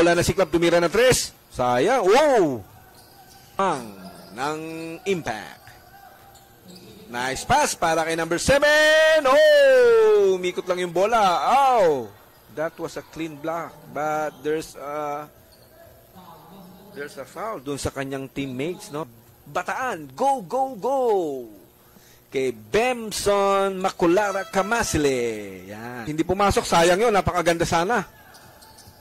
bola na si Club, tumira ng 3. Sayang. Wow! Ng Impact. Nice pass para kay number 7. Oh! Umikot lang yung bola. Oh! That was a clean block. But there's a foul dun sa kanyang teammates, no? Bataan. Go, go, go! Kay Bemson Makulara Kamasile. Yan. Hindi pumasok. Sayang yun. Napakaganda sana.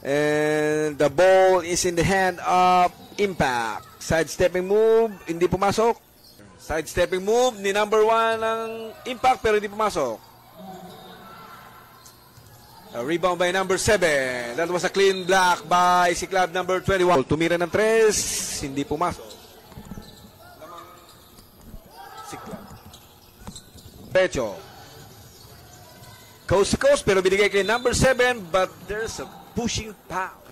And the ball is in the hand of Impact. Sidestepping move. Hindi pumasok. Sidestepping move ni number 1 ng Impact pero hindi pumasok. A rebound by number 7. That was a clean block by si Club number 21. Tumira ng 3. Hindi pumasok. Si Club. Pecho. Coast to coast pero binigay kay number 7 but there's a pushing foul.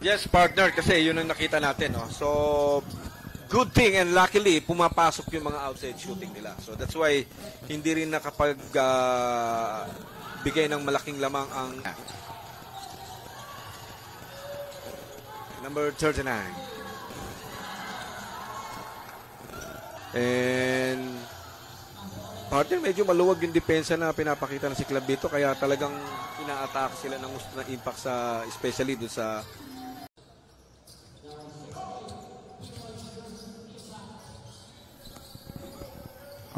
Yes, partner, kasi yun ang nakita natin. No? So, good thing and luckily, pumapasok yung mga outside shooting nila. So, that's why hindi rin nakapag bigay ng malaking lamang ang number 39. And partner, medyo maluwag yung depensa na pinapakita ng si Club dito. Kaya talagang ina-attack sila ng gusto ng Impact sa, especially doon sa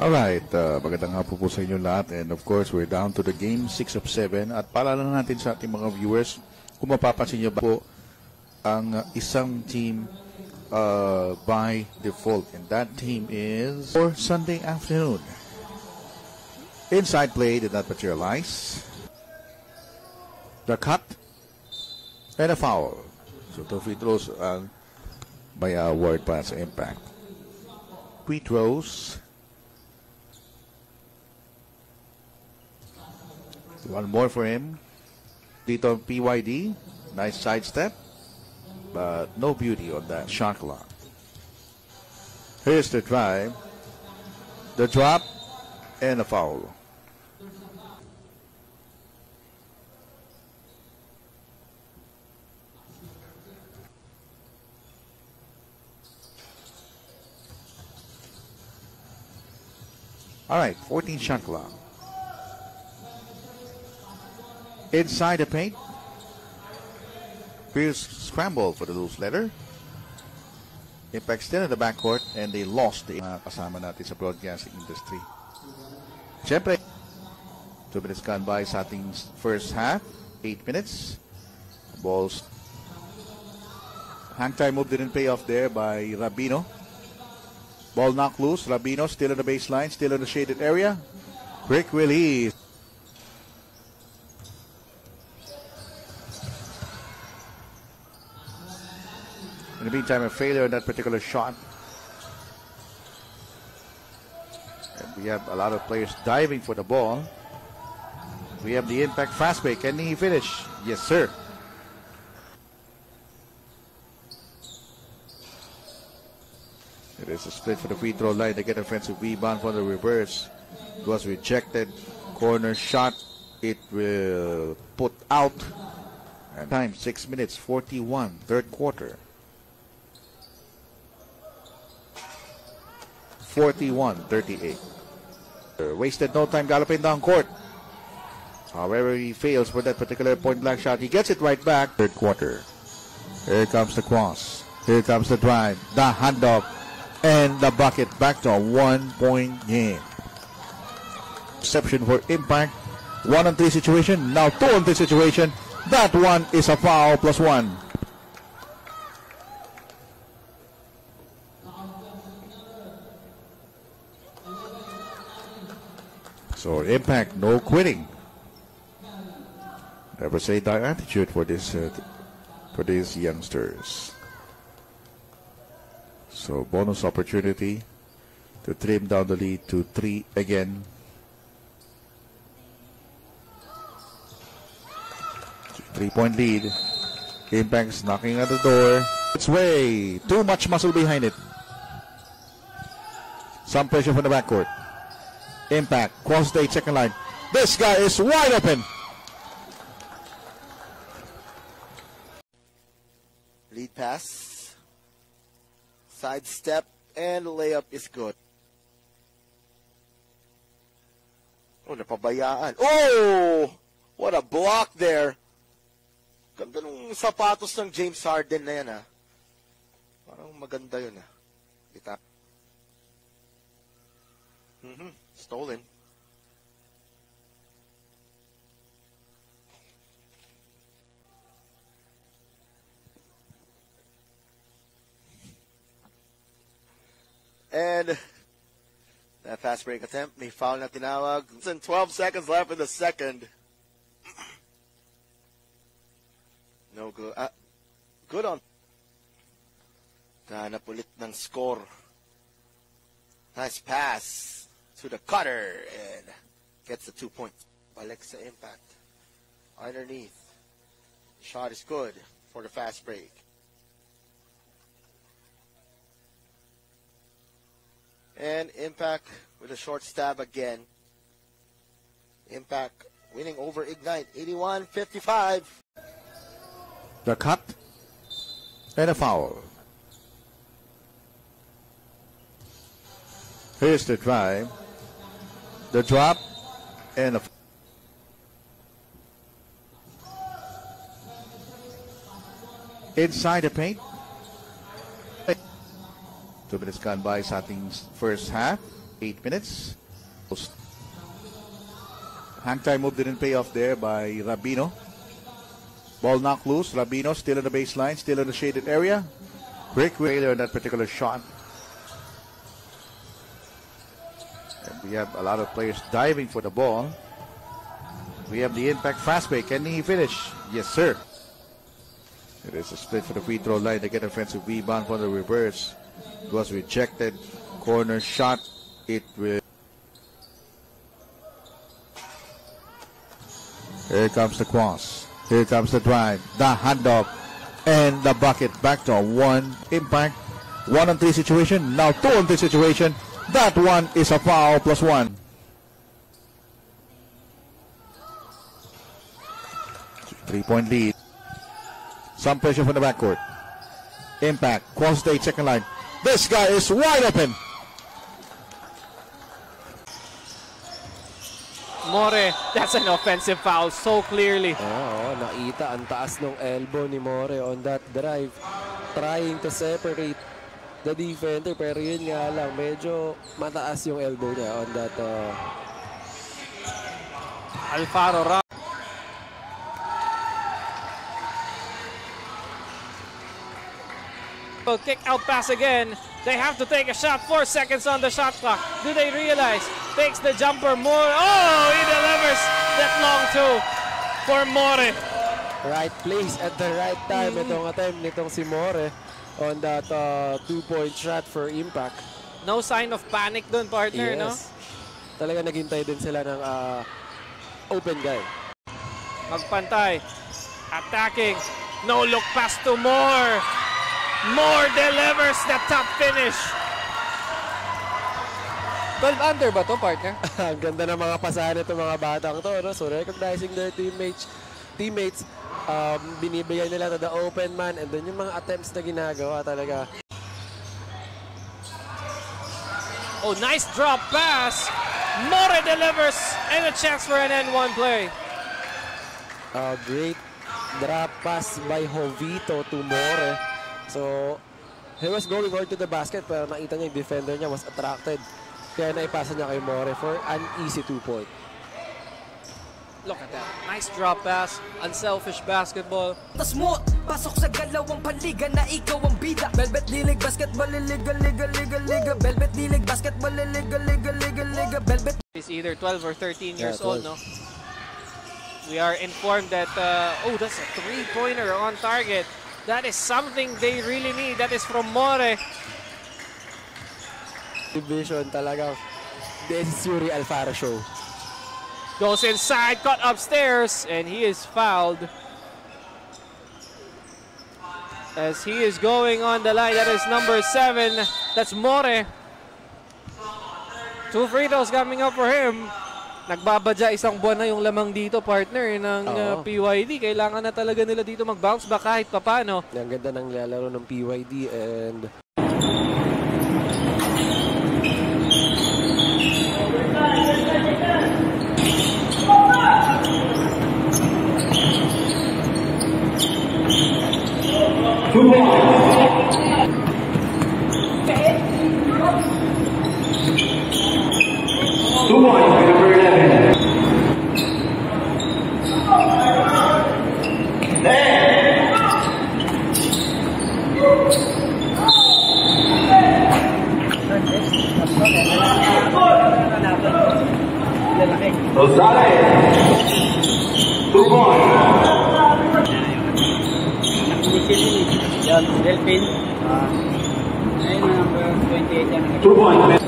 Alright, magandang hapon po sa inyo lahat. And of course, we're down to the game 6 of 7. At paalala natin sa ating mga viewers, kung mapapansin nyo ba po, ang isang team by default. And that team is for Sunday afternoon. Inside play did not materialize. The cut and a foul. So, 2 free throws by award pa sa Impact. Free throws. One more for him. Dito PYD. Nice sidestep. But no beauty on that shot clock. Here's the drive. The drop. And a foul. Alright, 14 shot clock. Inside the paint. Pierce scramble for the loose letter. Impact still in the backcourt and they lost the kasama natin sa broadcasting industry. Siyempre, 2 minutes gone by sa ating first half. 8 minutes. Balls. Hang time move didn't pay off there by Rabino. Ball knocked loose. Rabino still on the baseline, still in the shaded area. Quick release. In the meantime, a failure on that particular shot. And we have a lot of players diving for the ball. We have the Impact fast break. Can he finish? Yes, sir. It is a split for the free throw line. They get offensive rebound for the reverse. It was rejected. Corner shot. It will put out. And time 6 minutes 41. Third quarter. 41-38. Wasted no time galloping down court. However, he fails for that particular point-blank shot. He gets it right back. Third quarter. Here comes the cross. Here comes the drive. The handoff. And the bucket back to a 1-point game. Exception for Impact. 1-on-3 situation. Now 2-on-3 situation. That one is a foul plus 1. So Impact, no quitting. Never say die attitude for these youngsters. So bonus opportunity to trim down the lead to 3 again. Three-point lead. Impact's knocking at the door. It's way too much muscle behind it. Some pressure from the backcourt. Impact crosses the 8-second line. This guy is wide open. Lead pass. Sidestep. And layup is good. Oh, napabayaan. Oh! What a block there. Ganda nung sapatos ng James Harden na yan, ha. Parang maganda yun, ha. Kita. Stolen. And that fast break attempt, may foul na tinawag. 12 seconds left in the second. No good. Good on. Hanap ulit ng score. Nice pass to the cutter and gets the 2 points. Balik sa impact. Underneath. Shot is good for the fast break. And Impact with a short stab again. Impact winning over Ignite, 81-55. The cut and a foul. Here's the drive, the drop, and a inside the paint. 2 minutes gone by sa ating first half. 8 minutes. Hang time move didn't pay off there by Rabino. Ball knocked loose. Rabino still in the baseline, still in the shaded area. Quick failure on that particular shot. And we have a lot of players diving for the ball. We have the Impact fast break. Can he finish? Yes, sir. It is a split for the free throw line. They get offensive rebound from the reverse. It was rejected. Corner shot. It will. Here comes the cross. Here comes the drive. The handoff. And the bucket back to a 1 Impact. 1-on-3 situation. Now 2-on-3 situation. That one is a foul plus 1. Three-point lead. Some pressure from the backcourt. Impact. Cross the 8-second line. This guy is wide open. More, that's an offensive foul so clearly. Oo, nakita ang taas ng elbow ni More on that drive. Trying to separate the defender, pero yun nga lang, medyo mataas yung elbow niya on that. Alfaro Ra. Kick out pass again. They have to take a shot. 4 seconds on the shot clock. Do they realize? Takes the jumper. More. Oh, he delivers that long two for More. Right place at the right time. Itong attempt nitong si More on that 2-point shot for Impact. No sign of panic dun, partner, Yes. no? Talaga naghintay din sila ng open guy. Magpantay. Attacking. No look pass to More. More delivers the top finish. 12 under ba to, partner? Ang ganda ng mga pasahan itong mga batang to, no? So recognizing their teammates, binibigay nila to the open man, and then yung mga attempts na ginagawa talaga. Oh, nice drop pass. More delivers and a chance for an N1 play. Great drop pass by Jovito to More. So, he was going hard to the basket, pero nakita niya yung defender niya was attracted. Kaya naipasa niya kay More for an easy 2-point. Look at that. Nice drop pass. Unselfish basketball. Tas mo, pasok sa galawang paliga na ikaw ang bida. Velvet League basketball, liga, liga, liga, liga. Velvet League basketball, liga, liga, liga, liga. Velvet. He's either 12 or 13 years 12. old, no? We are informed that, oh, that's a 3-pointer on target. That is something they really need. That is from More. Division talagang this is Yuri Alfaro show. Goes inside, cut upstairs, and he is fouled. As he is going on the line, that is number 7. That's More. 2 free throws coming up for him. Nagbabadya isang buwan na yung lamang dito, partner, ng PYD. Kailangan na talaga nila dito mag-bounce back kahit papano. Ang ganda ng lalaro ng PYD and... Delphin. Ayun na, number 28 yan. 2 points.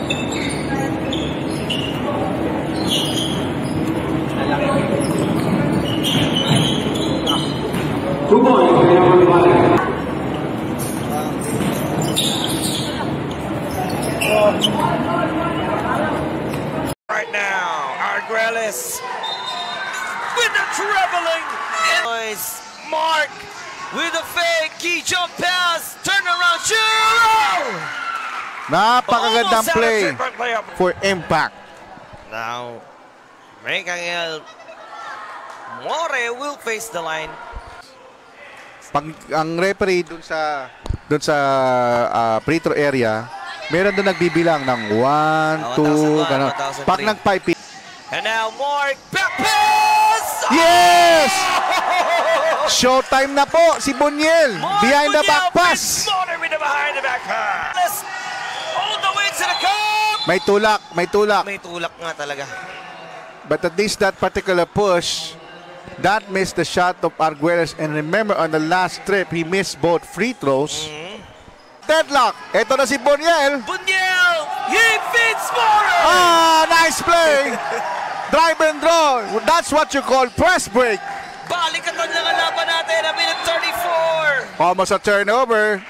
Right now, Arguelles with the traveling noise. Mark with a fake key jump pass, turn around, shoot! Napakagandang play for impact. Now, Miguel More will face the line. Pag ang referee dun sa free throw area, meron doon nagbibilang ng 1, 2, gano'n. Pag nag-5, and now More back pass! yes! Showtime na po si Buniel. Behind the back pass. More with the behind the back pass. All the way to the cup. May tulak, may tulak. May tulak nga talaga. But at least that particular push, that missed the shot of Arguelles. And remember, on the last trip, he missed both free throws. Deadlock. Ito na si Buniel. Buniel, he feeds More. Ah, nice play. Drive and draw. That's what you call press break. Balikatan lang ang laban natin na minute 34. Almost a turnover.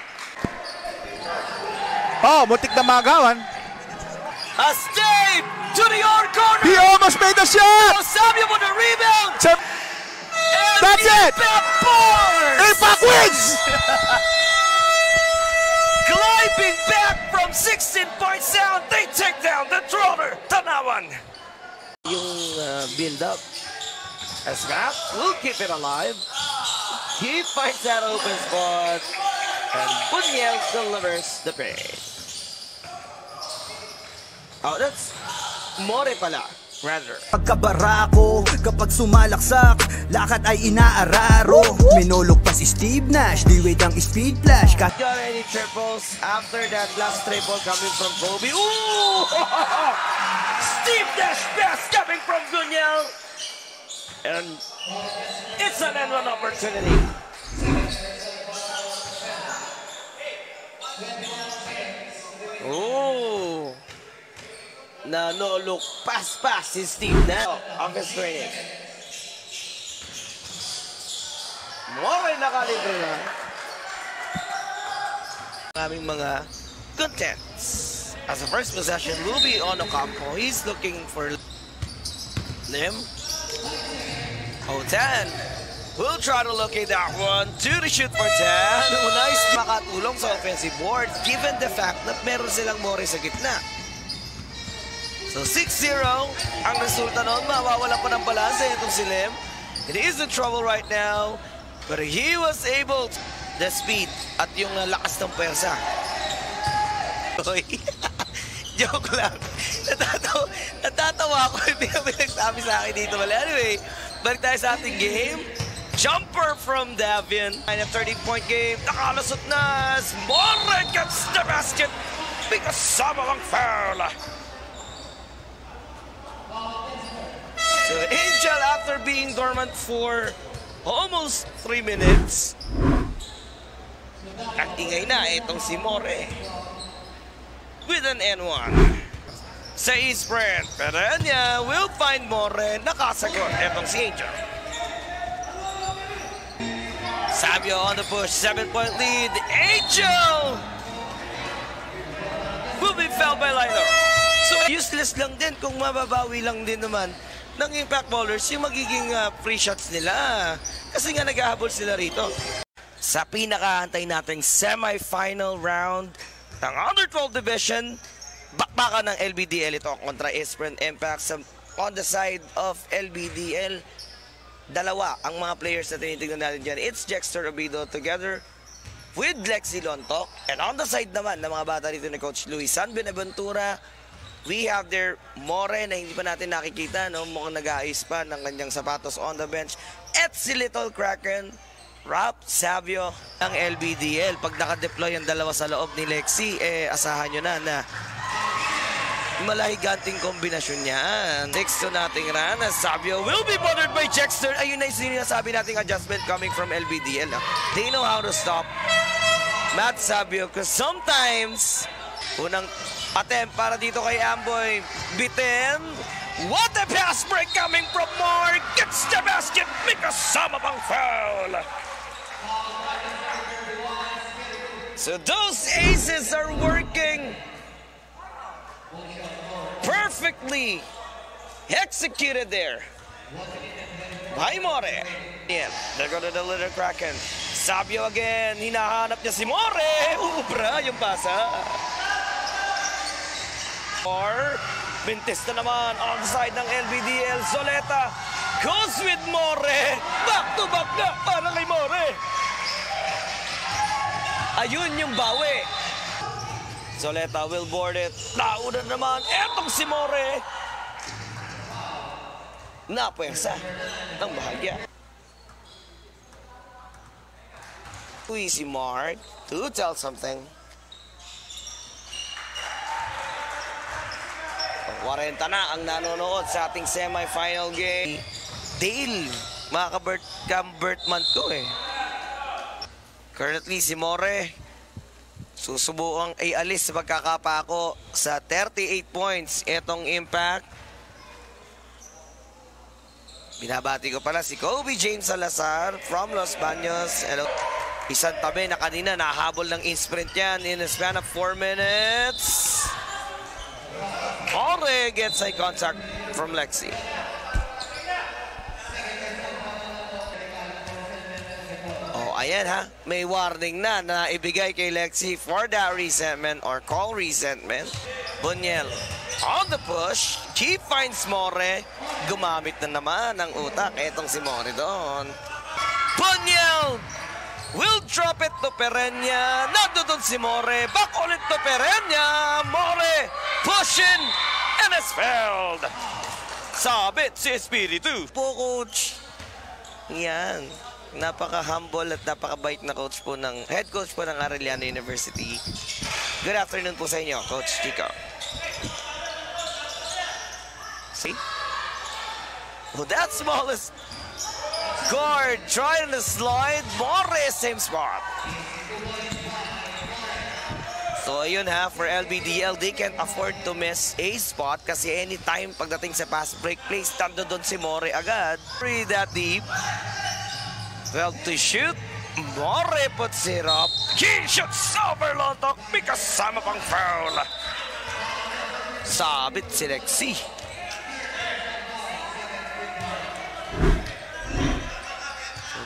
Oh, mutik na magawan. A stave to the yard corner. He almost made the shot. Samuel with the rebound. That's it. Impact wins. Gliding back from 16-point sound, they take down the Troller Tanawan. Yung build-up. Escap will keep it alive. He finds that open spot. And Buniel delivers the pace. Oh, that's More pala. Rather. Pagkabarako, kapag sumalaksak, lakad ay inaararo. Minulog pa si Steve Nash, di wait ang speed flash. Got any triples after that last triple coming from Kobe. Ooh! Steve Nash pass coming from Buniel. And it's an end-one opportunity. Oh! Na no look pass si Steve Nash. Orchestrating. More nakalibre na. Aming mga contents. As the first possession will be on Ocampo. He's looking for Lim. Tan will try to locate that one. 2 to shoot for Tan. Nice makatulong sa offensive board given the fact na meron silang More sa gitna. So 6-0 ang resulta noon. Mawawala pa ng balanse itong si Lim. It is in trouble right now. But he was able to the speed at yung lakas ng pwersa. Joke lang. Natatawa ako. Hindi kami nagsabi sa akin dito. But anyway, balik tayo sa ating game. Jumper from Davian. 30-point game. Nakalasot na. More gets the basket. Because sama ang foul. So Angel, after being dormant for almost 3 minutes, nag-ingay na itong si More with an N1. Sa Eastbrand, Perenya will find More. Nakasagot itong si Angel. Sabio on the push, 7-point lead. Angel will be fouled by Lilo. So useless lang din kung mababawi lang din naman ng Impact Ballers yung magiging free shots nila. Kasi nga naghahabol sila rito. Sa pinakahantay nating semi-final round ng Under 12 Division, bakbakan ng LBDL ito kontra Esperance Impact. On the side of LBDL, dalawa ang mga players na tinitignan natin dyan. It's Jexter Obido together with Lexi Lontok. And on the side naman ng mga bata dito ni Coach Luis San Benaventura, we have their More na hindi pa natin nakikita, no? Mukhang nag-aayos pa ng kanyang sapatos on the bench. At si Little Kraken, Rap Savio ng LBDL. Pag naka-deploy ang dalawa sa loob ni Lexi, asahan nyo na malahiganting kombinasyon niyan. Next to nating run, Savio will be bothered by Jexter. Ayun na yung sinasabi nating adjustment coming from LBDL. They know how to stop Matt Savio because sometimes unang attempt para dito kay Amboy. Biten. What a pass break coming from Moore. Gets the basket. May kasama pang foul. So those aces are working perfectly executed there by More. Yeah, there go to the Little Kraken. Savio again. Hinahanap niya si More. Ubra yung pasa. Or Bintis na naman on the side ng LBDL. Soleta goes with More. Back to back na para kay More. Ayun yung bawi. Soleta will board it. Nauna naman. Etong si More. Napwersa ng bahagya. Si Mark to tell something. 40 na ang nanonood sa ating semi-final game. Dale, mga ka-Bert month ko eh. Currently si More susubukang ialis sa pagkakapako sa 38 points. Etong Impact. Binabati ko pala si Kobe James Salazar from Los Baños. Hello. Isang tabi na kanina nahabol ng in-sprint yan in a span of 4 minutes. More gets eye contact from Lexi. Oh, ayan ha. May warning na ibigay kay Lexi for that resentment or call resentment. Bunyel on the push. He finds More. Gumamit na naman ng utak. Etong si More doon. Bunyel will drop it to Perenya. Nandun si More. Back ulit to Perenya. More pushing and it's failed. Sabit si Espiritu. Po, coach. Yan. Napaka-humble at napaka-bait na coach po ng head coach po ng Arellano University. Good afternoon po sa inyo, Coach Chico. See? Well, that smallest guard trying to slide. More, same spot. So, ayun ha, for LBDL, they can't afford to miss a spot kasi anytime pagdating sa fast break place, tando doon si More agad. Free that deep. 12 to shoot. More puts it up. He shoots over Lontok. May kasama pang foul. Sabit si Lexi.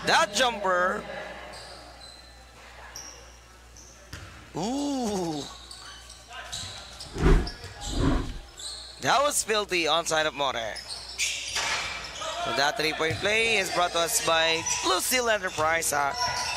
That jumper. Ooh. That was filthy onside of More. So that 3-point play is brought to us by Blue Steel Enterprise.